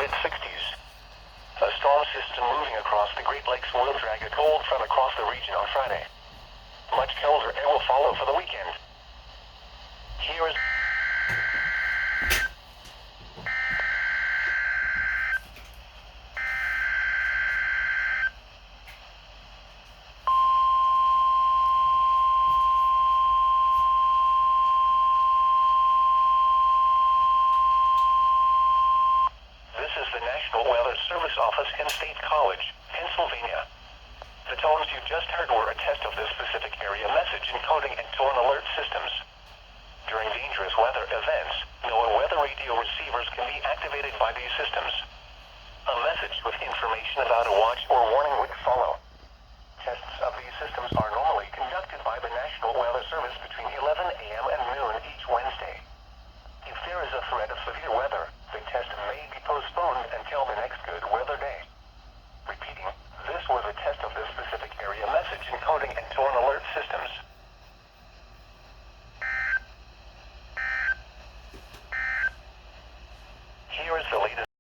mid-60s. A storm system moving across the Great Lakes will drag a cold front across the region on Friday. Much colder air will follow for the weekend. Here is... This is the National Weather Service Office in State College, Pennsylvania. The tones you just heard were a test of this specific area message encoding and tone alert systems. During dangerous weather events, NOAA weather radio receivers can be activated by these systems. A message with information about a watch or warning would follow. Tests of these systems are normally conducted by the National Weather Service between 11 a.m. and noon each Wednesday. If there is a threat of severe weather, the test may be postponed until the next good weather day. Repeating, this was a test of this specific area message encoding and tone alert systems. Here is the latest